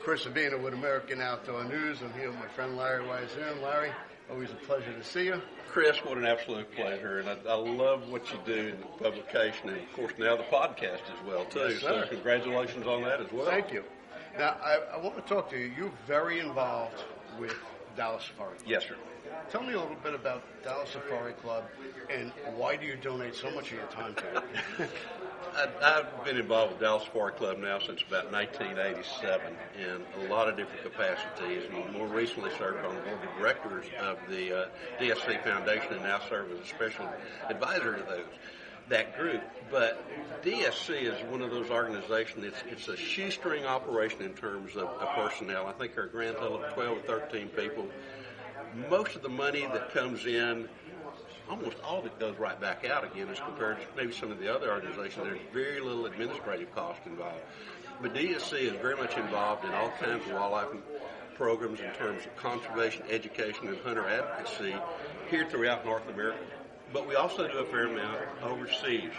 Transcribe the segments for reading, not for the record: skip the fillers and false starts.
Chris Sabina with American Outdoor News. I'm here with my friend Larry Weishuhn. Larry, always a pleasure to see you. Chris, what an absolute pleasure, and I love what you do in the publication, and of course now the podcast as well too. Yes, sir. So congratulations on that as well. Thank you. Now I want to talk to you. You're very involved with Dallas Safari Club. Yes, sir. Tell me a little bit about Dallas Safari Club and why do you donate so much of your time to it? I've been involved with Dallas Safari Club now since about 1987 in a lot of different capacities, and more recently served on the board of directors of the DSC Foundation, and now serve as a special advisor to that group. But DSC is one of those organizations, it's a shoestring operation in terms of personnel. I think our grand total of 12 or 13 people. Most of the money that comes in, almost all of it goes right back out again as compared to maybe some of the other organizations. There's very little administrative cost involved. But DSC is very much involved in all kinds of wildlife programs in terms of conservation, education, and hunter advocacy here throughout North America. But we also do a fair amount overseas,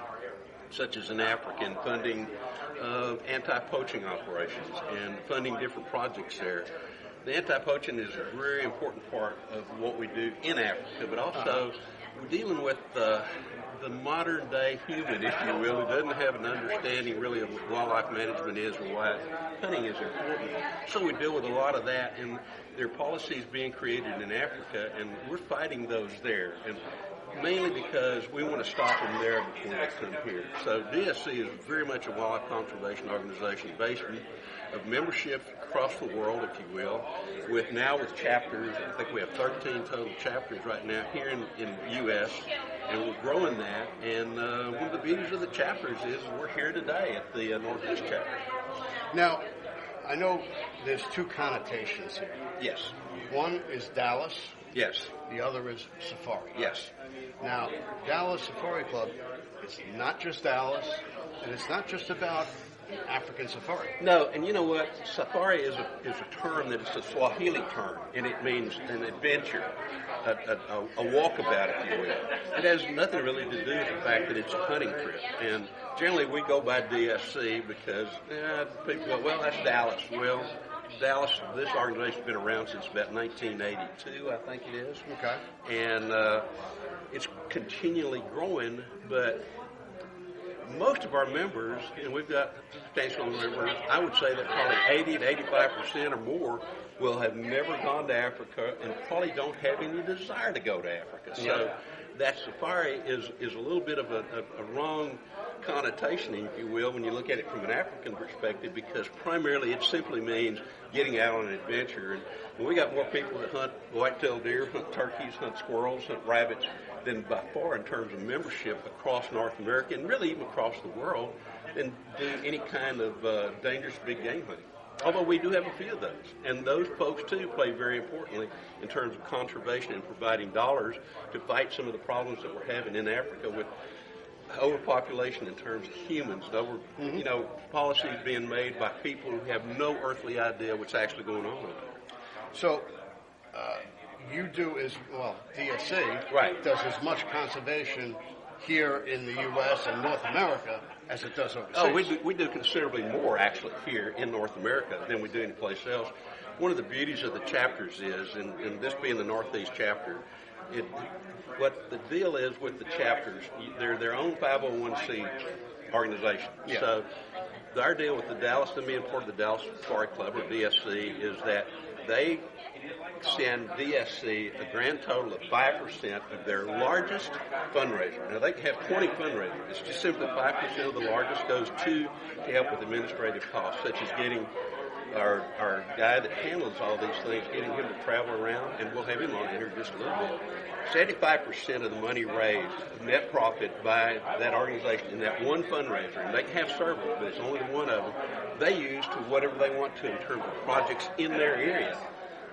such as in Africa, and funding anti-poaching operations and funding different projects there. The anti-poaching is a very important part of what we do in Africa, but also we're dealing with the modern-day human, if you will, who doesn't have an understanding really of what wildlife management is or why hunting is important. So we deal with a lot of that, and there are policies being created in Africa, and we're fighting those there. And mainly because we want to stop them there before they come here. So DSC is very much a wildlife conservation organization based of membership across the world, if you will, with chapters. I think we have 13 total chapters right now here in the U.S., and we're growing that. And one of the beauties of the chapters is we're here today at the Northeast chapter. Now, I know there's two connotations here. Yes. One is Dallas. Yes. The other is Safari. Yes. Now, Dallas Safari Club, it's not just Dallas, and it's not just about African safari. No, and you know what? Safari is a term that is a Swahili term, and it means an adventure, a walkabout, if you will. It has nothing really to do with the fact that it's a hunting trip. And generally we go by DSC because people go, well, that's Dallas. Well, Dallas, this organization's been around since about 1982, I think it is. Okay. And it's continually growing, but most of our members, and we've got substantial members, I would say that probably 80 to 85% or more will have never gone to Africa and probably don't have any desire to go to Africa. So that safari is a little bit of a wrong connotation, if you will, when you look at it from an African perspective, because primarily it simply means getting out on an adventure. And we got more people that hunt white-tailed deer, hunt turkeys, hunt squirrels, hunt rabbits than by far in terms of membership across North America and really even across the world than do any kind of dangerous big game hunting. Although we do have a few of those. And those folks, too, play very importantly in terms of conservation and providing dollars to fight some of the problems that we're having in Africa with overpopulation in terms of humans, policies being made by people who have no earthly idea what's actually going on over there. So, you do as well, DSC right. does as much conservation here in the U.S. and North America as it does overseas. Oh, we do considerably more actually here in North America than we do anyplace else. One of the beauties of the chapters is, and this being the Northeast chapter, what the deal is with the chapters, they're their own 501c organization. Yeah. So our deal with the Dallas, and being part of the Dallas Safari Club or DSC, is that they send DSC a grand total of 5% of their largest fundraiser. Now, they can have 20 fundraisers. It's just simply 5% of the largest goes to help with administrative costs, such as getting our guy that handles all these things, getting him to travel around, and we'll have him on here in just a little bit. 75% of the money raised, net profit by that organization in that one fundraiser, and they can have several, but it's only one of them, they use to whatever they want to in terms of projects in their area.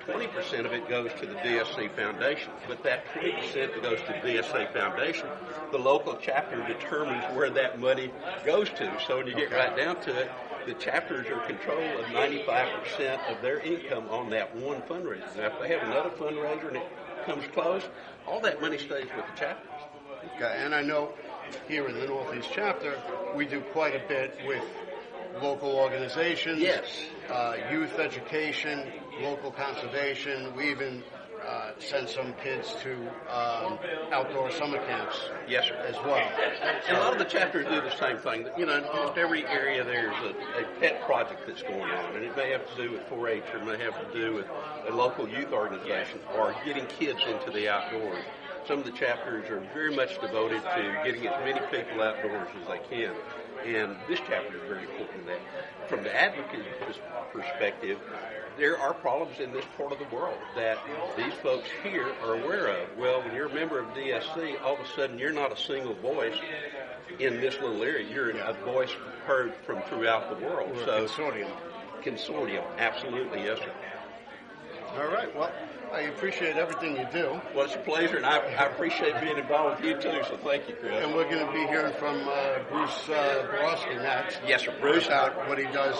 20% of it goes to the DSC Foundation, but that 20% that goes to the DSC Foundation, the local chapter determines where that money goes to. So when you get right down to it, the chapters are in control of 95% of their income on that one fundraiser. Now, if they have another fundraiser and it comes close, all that money stays with the chapters. Okay, and I know here in the Northeast chapter, we do quite a bit with local organizations, Yes. Youth education, local conservation. We even send some kids to outdoor summer camps. Yes, sir. As well. And a lot of the chapters do the same thing. You know, in almost every area there's a pet project that's going on, and it may have to do with 4-H, or it may have to do with a local youth organization, or getting kids into the outdoors. Some of the chapters are very much devoted to getting as many people outdoors as they can, and this chapter is very important to that. From the advocate perspective, there are problems in this part of the world that these folks here are aware of. Well, when you're a member of DSC, all of a sudden you're not a single voice in this little area. You're a voice heard from throughout the world. We're a Consortium, absolutely, yes, sir. All right, well, I appreciate everything you do. Well, it's a pleasure, and I appreciate being involved with you, too, so thank you, Chris. And we're going to be hearing from Bruce Boroski next. Yes, sir. Bruce. About what he does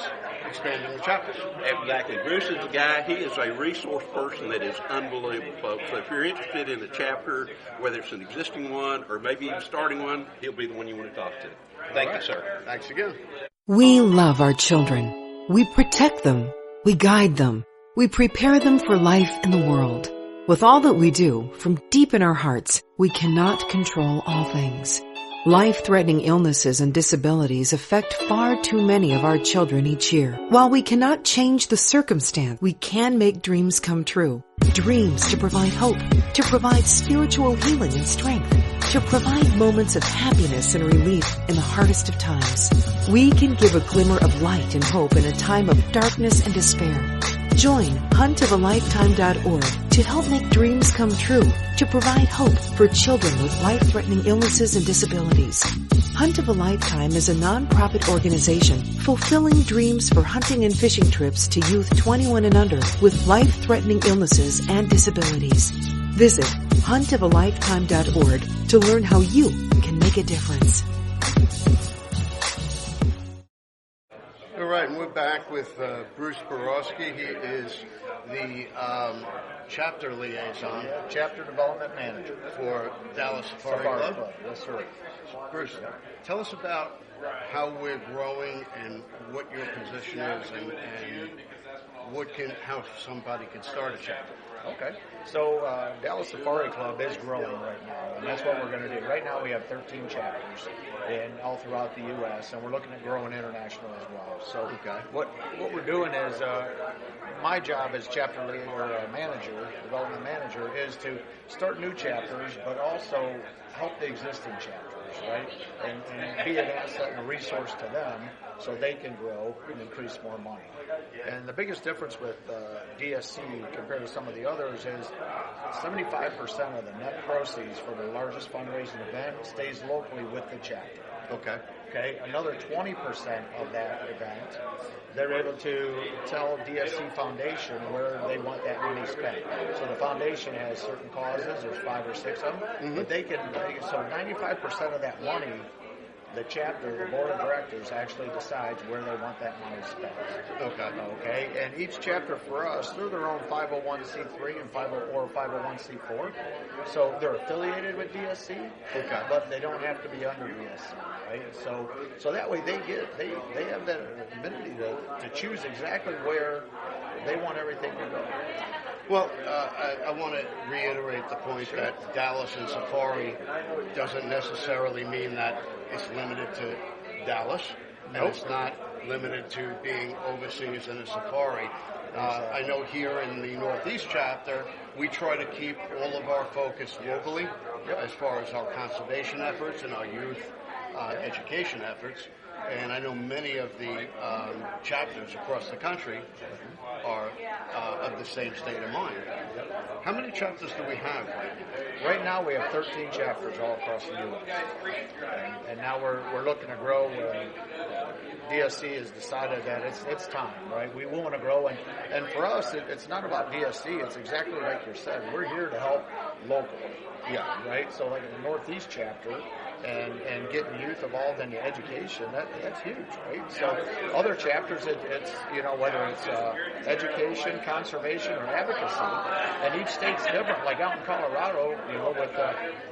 expanding the chapters. Exactly. Bruce is the guy. He is a resource person that is unbelievable, folks. So if you're interested in a chapter, whether it's an existing one or maybe even starting one, he'll be the one you want to talk to. Thank you, sir. Thanks again. We love our children. We protect them. We guide them. We prepare them for life in the world. With all that we do, from deep in our hearts, we cannot control all things. Life-threatening illnesses and disabilities affect far too many of our children each year. While we cannot change the circumstance, we can make dreams come true. Dreams to provide hope, to provide spiritual healing and strength, to provide moments of happiness and relief in the hardest of times. We can give a glimmer of light and hope in a time of darkness and despair. Join huntofalifetime.org to help make dreams come true, to provide hope for children with life-threatening illnesses and disabilities. Hunt of a Lifetime is a non-profit organization fulfilling dreams for hunting and fishing trips to youth 21 and under with life-threatening illnesses and disabilities. Visit huntofalifetime.org to learn how you can make a difference. All right, and we're back with Bruce Boroski. He is the chapter liaison, chapter development manager for Dallas Safari Club. Yes, sir. Bruce, tell us about how we're growing and what your position is, and how somebody can start a chapter. Okay. So Dallas Safari Club is growing right now, and that's what we're going to do. Right now we have 13 chapters all throughout the U.S., and we're looking at growing international as well. So what we're doing is my job as chapter development manager, is to start new chapters, but also help the existing chapters, right? And be an asset and a resource to them so they can grow and increase more money. And the biggest difference with DSC compared to some of the others is 75% of the net proceeds for the largest fundraising event stays locally with the chapter. Okay. Another 20% of that event, they're able to tell DSC Foundation where they want that money spent. So the foundation has certain causes. There's 5 or 6 of them, but so 95% of that money, the chapter, the board of directors actually decides where they want that money spent. Okay. And each chapter for us, they're their own 501c3 and 501c4. So they're affiliated with DSC, but they don't have to be under DSC, right? So that way they have that ability to choose exactly where they want everything to go. Well, I want to reiterate the point that Dallas and Safari doesn't necessarily mean that it's limited to Dallas, and it's not limited to being overseas in a safari. I know here in the Northeast chapter, we try to keep all of our focus locally as far as our conservation efforts and our youth education efforts. And I know many of the chapters across the country are of the same state of mind. How many chapters do we have right now? Right now we have 13 chapters all across the U.S. And now we're looking to grow. DSC has decided that it's time, right? We want to grow. And for us, it's not about DSC. It's exactly like you said. We're here to help locally. Right? So like in the Northeast chapter, and getting youth involved in the education, that's huge, right? So other chapters, it's whether it's education, conservation, or advocacy, and each state's different. Like out in Colorado, with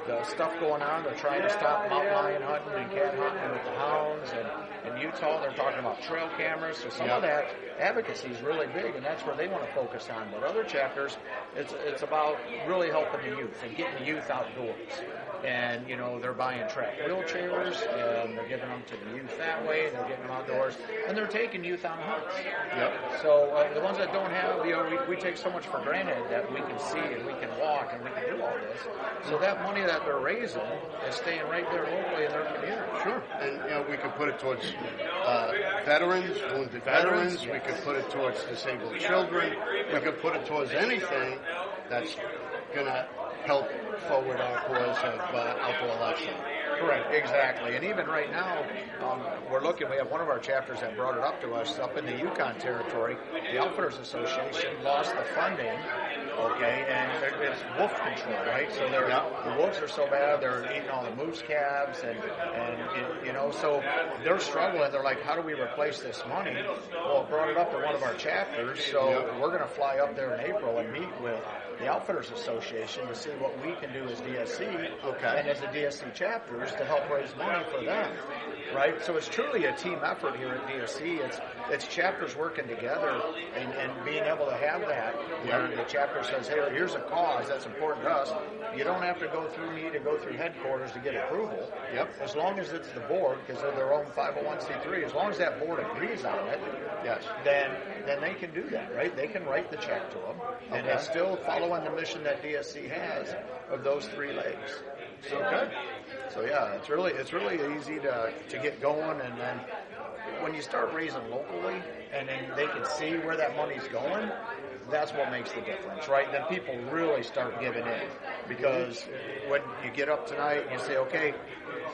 the stuff going on, they're trying to stop mountain lion hunting and cat hunting with the hounds, and in Utah, they're talking about trail cameras. So some of that advocacy is really big, and that's where they want to focus on. But other chapters, it's about really helping the youth and getting the youth outdoors. And, they're buying track wheelchairs, and they're giving them to the youth that way, and they're getting them outdoors, and they're taking youth on hunts. Yep. So the ones that don't have, we take so much for granted that we can see and we can walk and we can do all this. So that money that they're raising is staying right there locally in their community. Sure. And we could put it towards veterans, wounded veterans. Yes. We could put it towards disabled children. We could put it towards anything that's going to help forward our cause of outdoor election. Correct, exactly. And even right now, we have one of our chapters that brought it up to us up in the Yukon territory. The Outfitters Association lost the funding, and it's wolf control, right? So the wolves are so bad, they're eating all the moose calves, and so they're struggling. They're like, how do we replace this money? Well, it brought it up to one of our chapters, so we're going to fly up there in April and meet with the Outfitters Association to see what we can do as DSC and as the DSC chapters to help raise money for them, right? So it's truly a team effort here at DSC. It's chapters working together and being able to have that where the chapter says, hey, here's a cause that's important to us. You don't have to go through me to go through headquarters to get approval. Yep. As long as it's the board, because they're their own 501c3, as long as that board agrees on it, then they can do that, right? They can write the check to them, and it's still following the mission that DSC has of those three legs. So it's really easy to get going, and then when you start raising locally, and then they can see where that money's going, that's what makes the difference, right? Then people really start giving in, because when you get up tonight and you say, okay,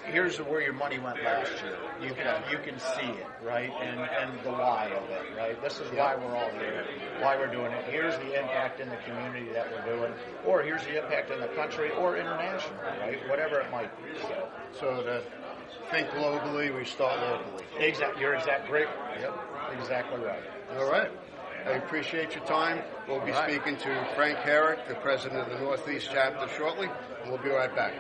here's where your money went last year. You can see it, right? And the why of it, right? This is why we're all here, why we're doing it. Here's the impact in the community that we're doing, or here's the impact in the country or international, right? Whatever it might be. So to think globally, we start locally. You're great. Yep, exactly right. All right. I appreciate your time. We'll be speaking to Frank Herrick, the president of the Northeast chapter, shortly, and we'll be right back.